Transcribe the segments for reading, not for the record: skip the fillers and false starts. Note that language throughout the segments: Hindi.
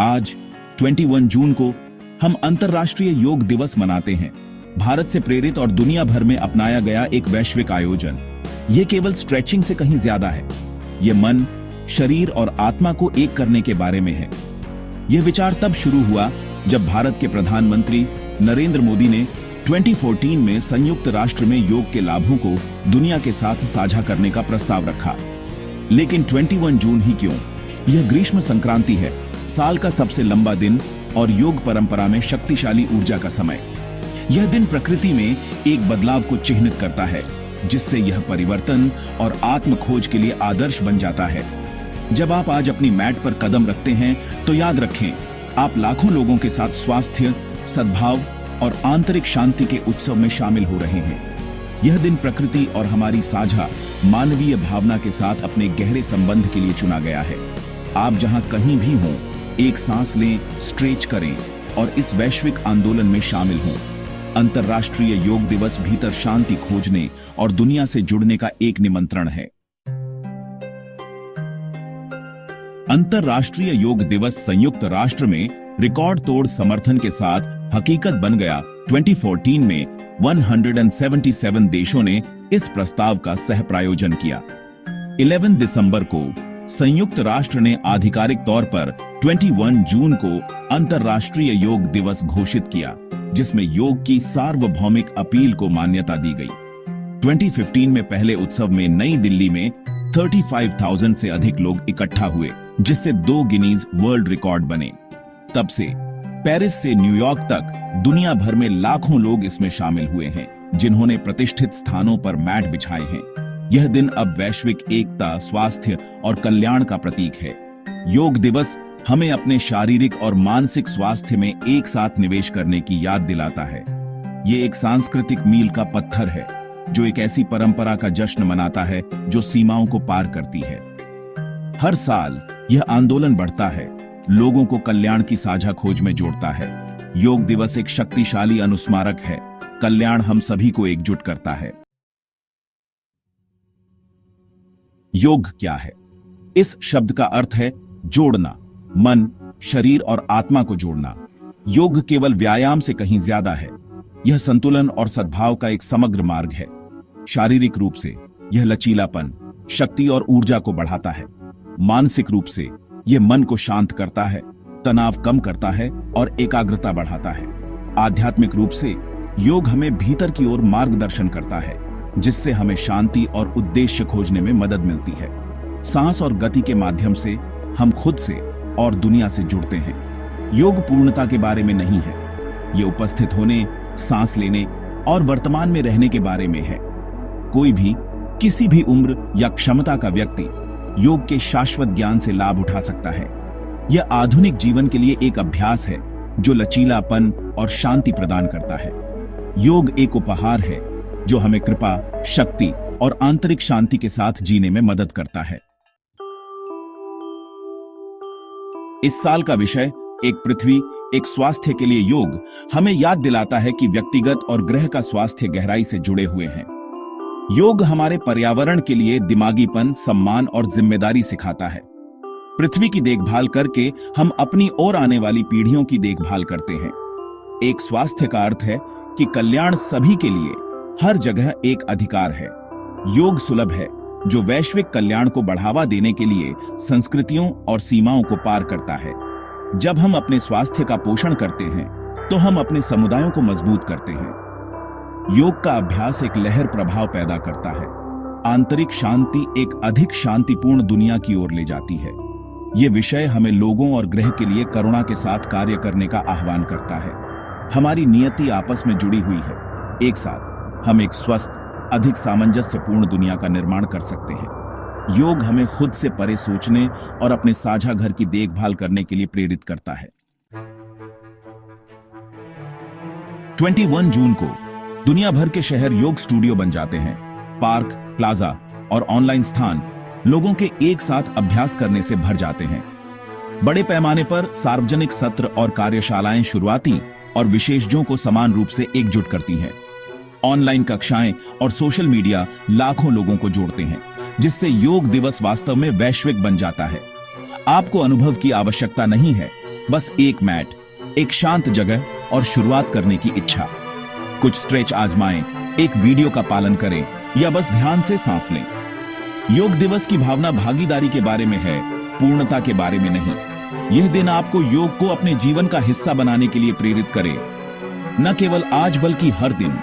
आज 21 जून को हम अंतर्राष्ट्रीय योग दिवस मनाते हैं। भारत से प्रेरित और दुनिया भर में अपनाया गया एक वैश्विक आयोजन। ये केवल स्ट्रेचिंग से कहीं ज्यादा है। ये मन, शरीर और आत्मा को एक करने के बारे में है। यह विचार तब शुरू हुआ जब भारत के प्रधानमंत्री नरेंद्र मोदी ने 2014 में संयुक्त राष्ट्र में योग के लाभों को दुनिया के साथ साझा करने का प्रस्ताव रखा। लेकिन 21 जून ही क्यों? यह ग्रीष्म संक्रांति है, साल का सबसे लंबा दिन और योग परंपरा में शक्तिशाली ऊर्जा का समय। यह दिन प्रकृति में एक बदलाव को चिह्नित करता है, जिससे यह परिवर्तन और आत्म खोज के लिए आदर्श बन जाता है। जब आप आज अपनी मैट पर कदम रखते हैं तो याद रखें, आप लाखों लोगों के साथ स्वास्थ्य, सद्भाव और आंतरिक शांति के उत्सव में शामिल हो रहे हैं। यह दिन प्रकृति और हमारी साझा मानवीय भावना के साथ अपने गहरे संबंध के लिए चुना गया है। आप जहां कहीं भी हों, एक सांस लें, स्ट्रेच करें और इस वैश्विक आंदोलन में शामिल हों। अंतर्राष्ट्रीय योग दिवस भीतर शांति खोजने और दुनिया से जुड़ने का एक निमंत्रण है। अंतर्राष्ट्रीय योग दिवस संयुक्त राष्ट्र में रिकॉर्ड तोड़ समर्थन के साथ हकीकत बन गया। 2014 में 177 देशों ने इस प्रस्ताव का सह प्रायोजन किया। 11 दिसंबर को संयुक्त राष्ट्र ने आधिकारिक तौर पर 21 जून को अंतर्राष्ट्रीय योग दिवस घोषित किया, जिसमें योग की सार्वभौमिक अपील को मान्यता दी गई। 2015 में पहले उत्सव में नई दिल्ली में 35,000 से अधिक लोग इकट्ठा हुए, जिससे 2 गिनीज वर्ल्ड रिकॉर्ड बने। तब से पेरिस से न्यूयॉर्क तक दुनिया भर में लाखों लोग इसमें शामिल हुए हैं, जिन्होंने प्रतिष्ठित स्थानों पर मैट बिछाए हैं। यह दिन अब वैश्विक एकता, स्वास्थ्य और कल्याण का प्रतीक है। योग दिवस हमें अपने शारीरिक और मानसिक स्वास्थ्य में एक साथ निवेश करने की याद दिलाता है। ये एक सांस्कृतिक मील का पत्थर है, जो एक ऐसी परंपरा का जश्न मनाता है जो सीमाओं को पार करती है। हर साल यह आंदोलन बढ़ता है, लोगों को कल्याण की साझा खोज में जोड़ता है। योग दिवस एक शक्तिशाली अनुस्मारक है। कल्याण हम सभी को एकजुट करता है। योग क्या है? इस शब्द का अर्थ है जोड़ना, मन, शरीर और आत्मा को जोड़ना। योग केवल व्यायाम से कहीं ज्यादा है। यह संतुलन और सद्भाव का एक समग्र मार्ग है। शारीरिक रूप से यह लचीलापन, शक्ति और ऊर्जा को बढ़ाता है। मानसिक रूप से यह मन को शांत करता है, तनाव कम करता है और एकाग्रता बढ़ाता है। आध्यात्मिक रूप से योग हमें भीतर की ओर मार्गदर्शन करता है, जिससे हमें शांति और उद्देश्य खोजने में मदद मिलती है। सांस और गति के माध्यम से हम खुद से और दुनिया से जुड़ते हैं। योग पूर्णता के बारे में नहीं है, ये उपस्थित होने, सांस लेने और वर्तमान में रहने के बारे में है। कोई भी, किसी भी उम्र या क्षमता का व्यक्ति योग के शाश्वत ज्ञान से लाभ उठा सकता है। यह आधुनिक जीवन के लिए एक अभ्यास है जो लचीलापन और शांति प्रदान करता है। योग एक उपहार है जो हमें कृपा, शक्ति और आंतरिक शांति के साथ जीने में मदद करता है। इस साल का विषय एक पृथ्वी, एक स्वास्थ्य के लिए योग हमें याद दिलाता है कि व्यक्तिगत और ग्रह का स्वास्थ्य गहराई से जुड़े हुए हैं। योग हमारे पर्यावरण के लिए दिमागीपन, सम्मान और जिम्मेदारी सिखाता है। पृथ्वी की देखभाल करके हम अपनी और आने वाली पीढ़ियों की देखभाल करते हैं। एक स्वास्थ्य का अर्थ है कि कल्याण सभी के लिए हर जगह एक अधिकार है। योग सुलभ है, जो वैश्विक कल्याण को बढ़ावा देने के लिए संस्कृतियों और सीमाओं को पार करता है। जब हम अपने स्वास्थ्य का पोषण करते हैं, तो हम अपने समुदायों को मजबूत करते हैं। योग का अभ्यास एक लहर प्रभाव पैदा करता है। आंतरिक शांति एक अधिक शांतिपूर्ण दुनिया की ओर ले जाती है। ये विषय हमें लोगों और ग्रह के लिए करुणा के साथ कार्य करने का आह्वान करता है। हमारी नियति आपस में जुड़ी हुई है। एक साथ हम एक स्वस्थ, अधिक सामंजस्यपूर्ण दुनिया का निर्माण कर सकते हैं। योग हमें खुद से परे सोचने और अपने साझा घर की देखभाल करने के लिए प्रेरित करता है। 21 जून को दुनिया भर के शहर योग स्टूडियो बन जाते हैं। पार्क, प्लाजा और ऑनलाइन स्थान लोगों के एक साथ अभ्यास करने से भर जाते हैं। बड़े पैमाने पर सार्वजनिक सत्र और कार्यशालाएं शुरुआती और विशेषज्ञों को समान रूप से एकजुट करती हैं। ऑनलाइन कक्षाएं और सोशल मीडिया लाखों लोगों को जोड़ते हैं, जिससे योग दिवस वास्तव में वैश्विक बन जाता है। आपको अनुभव की आवश्यकता नहीं है, बस एक मैट, एक शांत जगह और शुरुआत करने की इच्छा। कुछ स्ट्रेच आजमाएं, एक वीडियो का पालन करें या बस ध्यान से सांस लें। योग दिवस की भावना भागीदारी के बारे में है, पूर्णता के बारे में नहीं। यह दिन आपको योग को अपने जीवन का हिस्सा बनाने के लिए प्रेरित करे। न केवल आज बल्कि हर दिन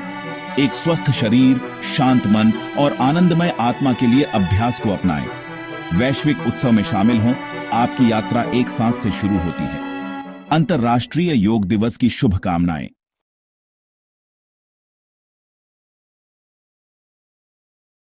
एक स्वस्थ शरीर, शांत मन और आनंदमय आत्मा के लिए अभ्यास को अपनाएं। वैश्विक उत्सव में शामिल हों, आपकी यात्रा एक सांस से शुरू होती है। अंतर्राष्ट्रीय योग दिवस की शुभकामनाएं।